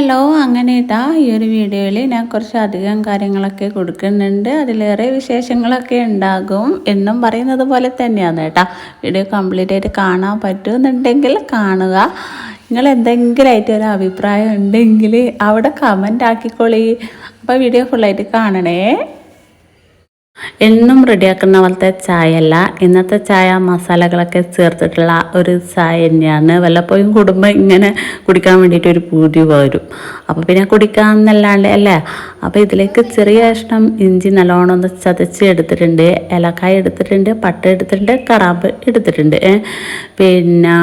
Hello, അങ്ങനെ ഇതാ ഈ ഒരു വീഡിയോയിൽ ഞാൻ കുറച്ചധികം കാര്യങ്ങളൊക്കെ കൊടുക്കുന്നുണ്ട്. അതിലേറെ വിശേഷങ്ങളൊക്കെ ഉണ്ടാകും എന്നും പറയുന്നത് പോലെ തന്നെയാണ് കേട്ടോ. വീഡിയോ കംപ്ലീറ്റ് ആയിട്ട് കാണാൻ പറ്റുമെന്നുണ്ടെങ്കിൽ കാണുക. നിങ്ങൾ എന്തെങ്കിലുമായിട്ട് ഒരു അഭിപ്രായം ഉണ്ടെങ്കിൽ അവിടെ കമൻ്റ് ആക്കിക്കോളി. അപ്പോൾ വീഡിയോ ഫുള്ളായിട്ട് കാണണേ. എന്നും റെഡിയാക്കുന്ന പോലത്തെ ചായ അല്ല, ഇന്നത്തെ ചായ മസാലകളൊക്കെ ചേർത്തിട്ടുള്ള ഒരു ചായ തന്നെയാണ്. വല്ലപ്പോഴും കുടുംബം ഇങ്ങനെ കുടിക്കാൻ വേണ്ടിയിട്ട് ഒരു പൂതി വരും. അപ്പോൾ പിന്നെ കുടിക്കാമെന്നല്ലാണ്ട് അല്ലേ. അപ്പോൾ ഇതിലേക്ക് ചെറിയ കഷ്ണം ഇഞ്ചി നല്ലോണം ഒന്ന് ചതച്ച് എടുത്തിട്ടുണ്ട്, ഏലക്കായ എടുത്തിട്ടുണ്ട്, പട്ട എടുത്തിട്ടുണ്ട്, കറാമ്പ് എടുത്തിട്ടുണ്ട്. പിന്നെ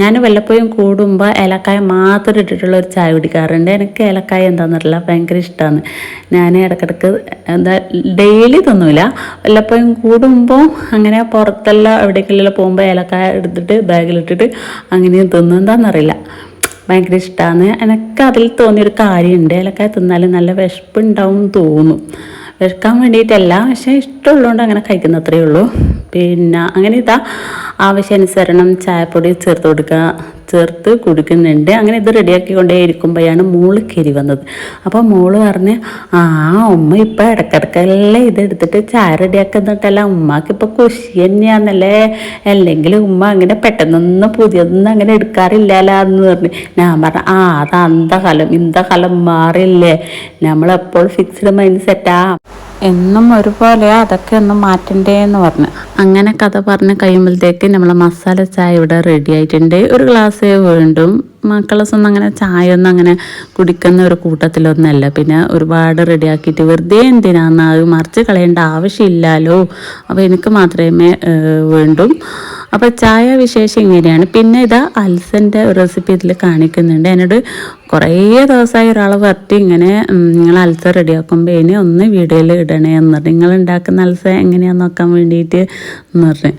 ഞാൻ വല്ലപ്പോഴും കൂടുമ്പോൾ ഏലക്കായ മാത്രം ഇട്ടിട്ടുള്ള ഒരു ചായ കുടിക്കാറുണ്ട്. എനിക്ക് ഏലക്കായ എന്താണെന്നറിയില്ല, ഭയങ്കര ഇഷ്ടമാണ്. ഞാൻ ഇടയ്ക്കിടയ്ക്ക് ഡെയിലി ഒന്നുമില്ല, വല്ലപ്പോഴും കൂടുമ്പോൾ അങ്ങനെ പുറത്തെല്ലാം എവിടേക്കെല്ലാം പോകുമ്പോൾ ഏലക്കായ എടുത്തിട്ട് ബാഗിലിട്ടിട്ട് അങ്ങനെയും തിന്നും. എന്താണെന്നറിയില്ല, ഭയങ്കര ഇഷ്ടമാണ്. എനിക്ക് അതിൽ തോന്നിയൊരു കാര്യമുണ്ട്, ഏലക്കായ തിന്നാൽ നല്ല വിശപ്പുണ്ടാവും തോന്നും. വിശക്കാൻ വേണ്ടിയിട്ടല്ല, പക്ഷേ ഇഷ്ടമുള്ളതുകൊണ്ട് അങ്ങനെ കഴിക്കുന്നത്രയേ ഉള്ളൂ. പിന്നെ അങ്ങനെ ഇതാ ആവശ്യാനുസരണം ചായപ്പൊടി ചേർത്ത് കുടിക്കുന്നുണ്ട്. അങ്ങനെ ഇത് റെഡിയാക്കിക്കൊണ്ടേ ഇരിക്കുമ്പോഴാണ് മോള് കയറി വന്നത്. അപ്പോൾ മോള് പറഞ്ഞ്, ഉമ്മ ഇപ്പം ഇടയ്ക്കിടയ്ക്കല്ലേ ഇതെടുത്തിട്ട് ചായ റെഡിയാക്കുന്നിട്ടല്ല, ഉമ്മക്ക് ഇപ്പോൾ ಖುಷി തന്നെയാന്നല്ലേ, അല്ലെങ്കിൽ ഉമ്മ അങ്ങനെ പെട്ടെന്നൊന്നും പുതിയതൊന്നും അങ്ങനെ എടുക്കാറില്ലല്ലോ എന്ന് പറഞ്ഞ്. ഞാൻ പറഞ്ഞു, അത് ഇന്ത കാലം മാറില്ലേ, നമ്മളെപ്പോൾ ഫിക്സ്ഡ് മൈൻഡ് സെറ്റാ, എന്നും ഒരുപോലെ അതൊക്കെ ഒന്ന് മാറ്റണ്ടേ എന്ന് പറഞ്ഞു. അങ്ങനെ കഥ പറഞ്ഞ് കഴിയുമ്പോഴത്തേക്ക് നമ്മൾ മസാല ചായ ഇവിടെ റെഡി ആയിട്ടുണ്ട്. ഒരു ഗ്ലാസ് വീണ്ടും മക്കളൊന്നും അങ്ങനെ ചായ ഒന്നും അങ്ങനെ കുടിക്കുന്ന ഒരു കൂട്ടത്തിലൊന്നല്ല. പിന്നെ ഒരുപാട് റെഡിയാക്കിയിട്ട് വെറുതെ എന്തിനാന്ന് അത് മറിച്ച് കളയേണ്ട ആവശ്യമില്ലല്ലോ. അപ്പോൾ എനിക്ക് മാത്രമേ വേണ്ടും. അപ്പോൾ ചായ വിശേഷം ഇങ്ങനെയാണ്. പിന്നെ ഇതാ അൽസൻ്റെ റെസിപ്പി ഇതിൽ കാണിക്കുന്നുണ്ട്. എന്നോട് കുറേ ദിവസമായി ഒരാൾ പറഞ്ഞിട്ട് ഇങ്ങനെ നിങ്ങൾ അൽസ റെഡിയാക്കുമ്പോൾ ഇനി ഒന്ന് വീഡിയോയിൽ ഇടണേ എന്ന് പറഞ്ഞു. നിങ്ങൾ ഉണ്ടാക്കുന്ന അൽസ എങ്ങനെയാണെന്ന് നോക്കാൻ വേണ്ടിയിട്ട് എന്ന് പറഞ്ഞു.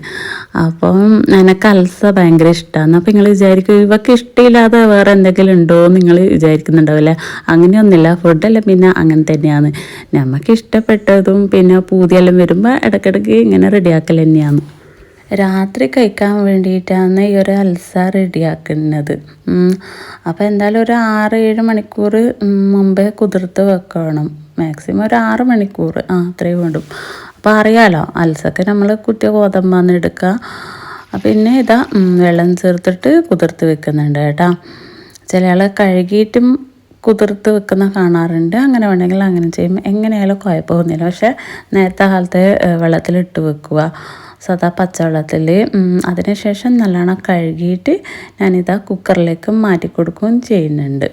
അപ്പം എനിക്ക് അൽസ ഭയങ്കര ഇഷ്ടമാണ്. അപ്പോൾ നിങ്ങൾ വിചാരിക്കും ഇവർക്ക് ഇഷ്ടമില്ലാതെ വേറെ എന്തെങ്കിലും ഉണ്ടോ എന്ന് നിങ്ങൾ വിചാരിക്കുന്നുണ്ടാവില്ലേ. അങ്ങനെയൊന്നുമില്ല, ഫുഡെല്ലാം പിന്നെ അങ്ങനെ തന്നെയാണ്. നമുക്ക് ഇഷ്ടപ്പെട്ടതും പിന്നെ പൂതിയെല്ലാം വരുമ്പോൾ ഇടയ്ക്കിടയ്ക്ക് ഇങ്ങനെ റെഡിയാക്കൽ തന്നെയാണ്. രാത്രി കഴിക്കാൻ വേണ്ടിയിട്ടാണ് ഈ ഒരു അൽസ റെഡിയാക്കുന്നത്. അപ്പോൾ എന്തായാലും ഒരു 6-7 മണിക്കൂർ മുമ്പേ കുതിർത്ത് വെക്കണം. മാക്സിമം ഒരു 6 മണിക്കൂർ അത്രയും വേണ്ടും. അപ്പോൾ അറിയാലോ, അൽസക്ക് നമ്മൾ കുത്തിയ ഗോതമ്പാന്ന് എടുക്കുക. പിന്നെ ഇതാ വെള്ളം ചേർത്തിട്ട് കുതിർത്ത് വെക്കുന്നുണ്ട് കേട്ടോ. ചില ആൾ കഴുകിയിട്ടും കുതിർത്ത് വെക്കുന്ന കാണാറുണ്ട്. അങ്ങനെ വേണമെങ്കിൽ അങ്ങനെ ചെയ്യുമ്പോൾ എങ്ങനെയായാലും കുഴപ്പമൊന്നുമില്ല. പക്ഷേ നേരത്തെ കാലത്ത് വെള്ളത്തിലിട്ട് വെക്കുക, സാധാ പച്ചവെള്ളത്തിൽ. അതിനുശേഷം നല്ലോണം കഴുകിയിട്ട് ഞാനിതാ കുക്കറിലേക്ക് മാറ്റി കൊടുക്കുകയും ചെയ്യുന്നുണ്ട്.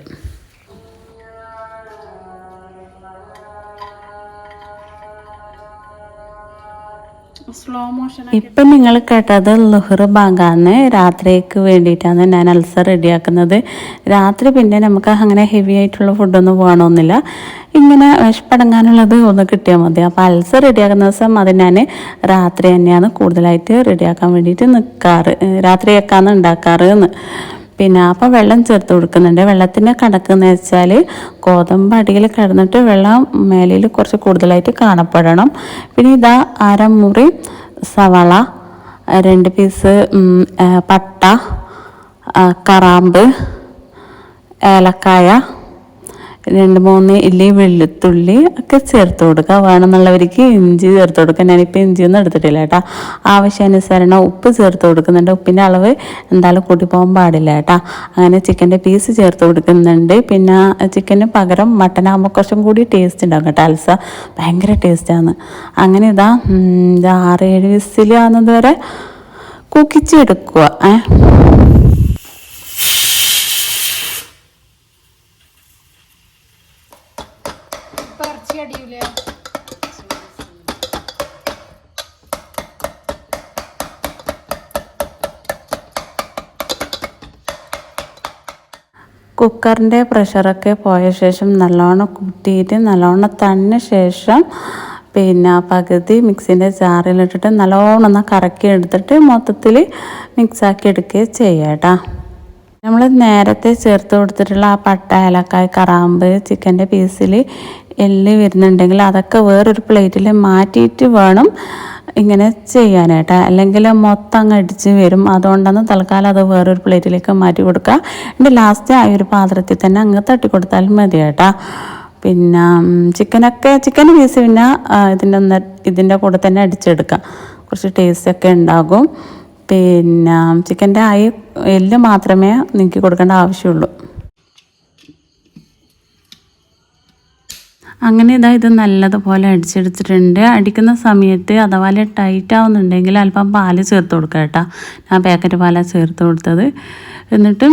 ഇപ്പം നിങ്ങൾ കേട്ടത് ലുഹർ ഭാഗമാണ്. രാത്രിക്ക് വേണ്ടിയിട്ടാണ് ഞാൻ അൽസ റെഡിയാക്കുന്നത്. രാത്രി പിന്നെ നമുക്ക് അങ്ങനെ ഹെവി ആയിട്ടുള്ള ഫുഡൊന്നും വേണമെന്നില്ല, ഇങ്ങനെ വിശപ്പടങ്ങാനുള്ളത് ഒന്ന് കിട്ടിയാൽ മതി. അപ്പോൾ അൽസ റെഡിയാക്കുന്ന ദിവസം അത് ഞാൻ രാത്രി തന്നെയാണ് കൂടുതലായിട്ട് റെഡിയാക്കാൻ വേണ്ടിയിട്ട് നിൽക്കാറ്, രാത്രിയൊക്കെയാണ് ഉണ്ടാക്കാറ് എന്ന്. പിന്നെ അപ്പോൾ വെള്ളം ചേർത്ത് കൊടുക്കുന്നുണ്ട്. വെള്ളത്തിൻ്റെ കണക്കെന്ന് വെച്ചാൽ ഗോതമ്പ് അടിയിൽ കിടന്നിട്ട് വെള്ളം മേലിൽ കുറച്ച് കൂടുതലായിട്ട് കാണപ്പെടണം. പിന്നെ ഇതാ അരമുറി സവാള, 2 പീസ് പട്ട, കറാമ്പ്, ഏലക്കായ, 2-3 ഇല്ലി വെളുത്തുള്ളി ഒക്കെ ചേർത്ത് കൊടുക്കുക. വേണമെന്നുള്ളവർക്ക് ഇഞ്ചി ചേർത്ത് കൊടുക്കുക. ഞാനിപ്പോൾ ഇഞ്ചിയൊന്നും എടുത്തിട്ടില്ല കേട്ടോ. ആവശ്യാനുസരണം ഉപ്പ് ചേർത്ത് കൊടുക്കുന്നുണ്ട്. ഉപ്പിൻ്റെ അളവ് എന്തായാലും കൂട്ടി പോകാൻ പാടില്ല കേട്ടോ. അങ്ങനെ ചിക്കൻ്റെ പീസ് ചേർത്ത് കൊടുക്കുന്നുണ്ട്. പിന്നെ ചിക്കന് പകരം മട്ടനാകുമ്പോൾ കുറച്ചും കൂടി ടേസ്റ്റ് ഉണ്ടാകും കേട്ടോ. അൽസ ഭയങ്കര ടേസ്റ്റാണ്. അങ്ങനെ ഇതാ 6-7 വിസിൽ ആകുന്നത് വരെ കുക്കിച്ചെടുക്കുക. കുക്കറിൻ്റെ പ്രഷറൊക്കെ പോയ ശേഷം നല്ലോണം കുത്തിയിട്ട് നല്ലോണം തന്ന ശേഷം പിന്നെ പകുതി മിക്സിൻ്റെ ജാറിലിട്ടിട്ട് നല്ലോണം ഒന്ന് കറക്കി എടുത്തിട്ട് മൊത്തത്തിൽ മിക്സാക്കി എടുക്കുകയും ചെയ്യാം കേട്ടോ. നമ്മൾ നേരത്തെ ചേർത്ത് കൊടുത്തിട്ടുള്ള ആ പട്ട, ഏലക്കായ, കറാമ്പ്, ചിക്കൻ്റെ പീസിൽ എല്ല് വരുന്നുണ്ടെങ്കിൽ അതൊക്കെ വേറൊരു പ്ലേറ്റിൽ മാറ്റിയിട്ട് വേണം ഇങ്ങനെ ചെയ്യാനായിട്ടാ, അല്ലെങ്കിൽ മൊത്തം അങ്ങ് അടിച്ച് വരും. അതുകൊണ്ടാണ് തൽക്കാലം അത് വേറൊരു പ്ലേറ്റിലേക്ക് മാറ്റി കൊടുക്കുക. എന്നിട്ട് ലാസ്റ്റ് ആ ഒരു പാത്രത്തിൽ തന്നെ അങ്ങ് തട്ടി കൊടുത്താലും മതി കേട്ടാ. പിന്നെ ചിക്കൻ പീസ് പിന്നെ ഇതിൻ്റെ കൂടെ തന്നെ അടിച്ചെടുക്കാം, കുറച്ച് ടേസ്റ്റൊക്കെ ഉണ്ടാകും. പിന്നെ ചിക്കൻ്റെ എല്ല് മാത്രമേ നീക്കി കൊടുക്കേണ്ട ആവശ്യമുള്ളൂ. അങ്ങനെ ഇത് നല്ലതുപോലെ അടിച്ചെടുത്തിട്ടുണ്ട്. അടിക്കുന്ന സമയത്ത് അഥവാ ടൈറ്റ് ആവുന്നുണ്ടെങ്കിൽ അല്പം പാല് ചേർത്ത് കൊടുക്കുക കേട്ടോ. ഞാൻ പാക്കറ്റ് പാലാണ് ചേർത്ത് കൊടുത്തത്. എന്നിട്ട്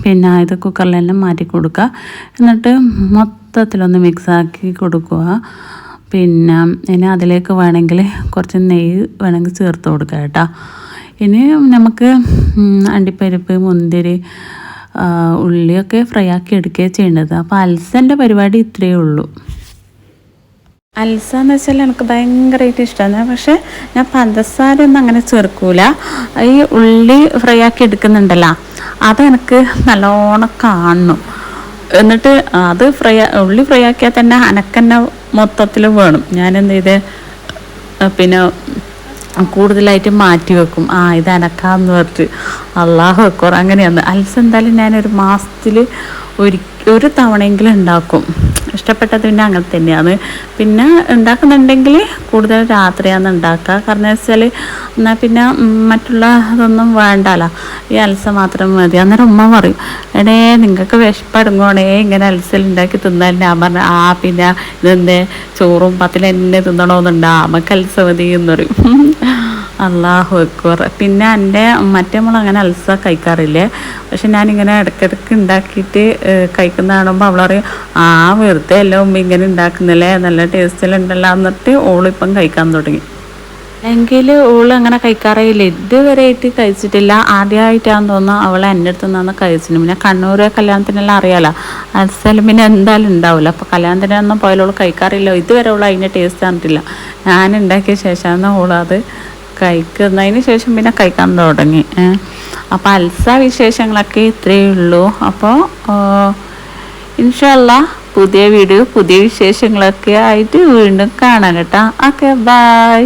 പിന്നെ ഇത് കുക്കറിൽ തന്നെ മാറ്റി കൊടുക്കുക. എന്നിട്ട് മൊത്തത്തിലൊന്ന് മിക്സാക്കി കൊടുക്കുക. പിന്നെ ഇനി അതിലേക്ക് വേണമെങ്കിൽ കുറച്ച് നെയ്യ് വേണമെങ്കിൽ ചേർത്ത് കൊടുക്കുക കേട്ടോ. ഇനി നമുക്ക് അണ്ടിപ്പരിപ്പ്, മുന്തിരി, ഉള്ളിയൊക്കെ ഫ്രൈ ആക്കി എടുക്കുകയാണ് ചെയ്യേണ്ടത്. അപ്പോൾ അൽസൻ്റെ പരിപാടി ഇത്രയേ ഉള്ളൂ. അൽസ എന്ന് വെച്ചാൽ എനിക്ക് ഭയങ്കരമായിട്ട് ഇഷ്ടമാണ്. പക്ഷേ ഞാൻ പഞ്ചസാര ഒന്നും അങ്ങനെ ചേർക്കൂല. ഈ ഉള്ളി ഫ്രൈ ആക്കി എടുക്കുന്നുണ്ടല്ലോ, അതെനിക്ക് നല്ലോണം കാണണം. എന്നിട്ട് അത് ഉള്ളി ഫ്രൈ ആക്കിയാൽ തന്നെ അനക്കന്നെ മൊത്തത്തിൽ വേണം. ഞാനെന്ത് ചെയ്ത് പിന്നെ കൂടുതലായിട്ട് മാറ്റി വെക്കും. ഇത് അനക്കാന്ന് പറഞ്ഞിട്ട് അള്ളാഹു അക്ബർ. അങ്ങനെയാണ് അൽസ. എന്തായാലും ഞാനൊരു മാസത്തിൽ ഒരു തവണയെങ്കിലും ഉണ്ടാക്കും. ഇഷ്ടപ്പെട്ടത് പിന്നെ അങ്ങനെ തന്നെയാണ്. പിന്നെ ഉണ്ടാക്കുന്നുണ്ടെങ്കിൽ കൂടുതൽ രാത്രിയാണ് ഉണ്ടാക്കുക. കാരണം വെച്ചാൽ എന്നാൽ പിന്നെ മറ്റുള്ള ഇതൊന്നും വേണ്ടല്ലോ, ഈ അൽസ മാത്രം മതി. അന്നേരം ഉമ്മ പറയും, എടേ നിങ്ങൾക്ക് വിശപ്പടങ്ങുവാണേ ഇങ്ങനെ അൽസൽ ഉണ്ടാക്കി തിന്നാൽ. ഞാൻ പറഞ്ഞു പിന്നെ ഇതെന്തേ ചോറും പത്തിലെന്നെ തിന്നണമെന്നുണ്ടാ, നമുക്ക് അൽസ മതി എന്ന് പറയും. അള്ളാഹു അക്ബർ. പിന്നെ എൻ്റെ മറ്റേ അങ്ങനെ അൽസ കഴിക്കാറില്ലേ. പക്ഷെ ഞാനിങ്ങനെ ഇടയ്ക്കിടയ്ക്ക് ഉണ്ടാക്കിയിട്ട് കഴിക്കുന്ന കാണുമ്പോൾ അവൾ പറയും, വെറുതെ എല്ലാം ഉമ്മ ഇങ്ങനെ ഉണ്ടാക്കുന്നില്ലേ, നല്ല ടേസ്റ്റിലുണ്ടല്ലോ എന്നിട്ട് ഓളിപ്പം കഴിക്കാൻ തുടങ്ങി. എങ്കിൽ ഓള് അങ്ങനെ കഴിക്കാറേയില്ല, ഇതുവരെയായിട്ട് കഴിച്ചിട്ടില്ല. ആദ്യമായിട്ടാണെന്ന് തോന്നുന്നു അവൾ എൻ്റെ അടുത്ത് നിന്നാണ് കഴിച്ചിട്ട്. പിന്നെ കണ്ണൂർ കല്യാണത്തിനെല്ലാം അറിയാലോ, അൽസലും പിന്നെ എന്തായാലും ഉണ്ടാവില്ല. അപ്പോൾ കല്യാണത്തിനൊന്നും പോയാലും ഓൾ കഴിക്കാറില്ല. ഇതുവരെ ഓൾ അതിൻ്റെ ടേസ്റ്റ് അറിഞ്ഞിട്ടില്ല. ഞാൻ ഉണ്ടാക്കിയ ശേഷമാണ് ഓളത് കഴിക്കുന്നതിന് ശേഷം പിന്നെ കഴിക്കാൻ തുടങ്ങി. അപ്പോൾ അൽസ വിശേഷങ്ങളൊക്കെ ഇത്രയേ ഉള്ളൂ. അപ്പോൾ ഇൻഷാ അല്ലാഹ് പുതിയ വീഡിയോ പുതിയ വിശേഷങ്ങളൊക്കെ ആയിട്ട് വീണ്ടും കാണാം കേട്ടോ. Okay, by.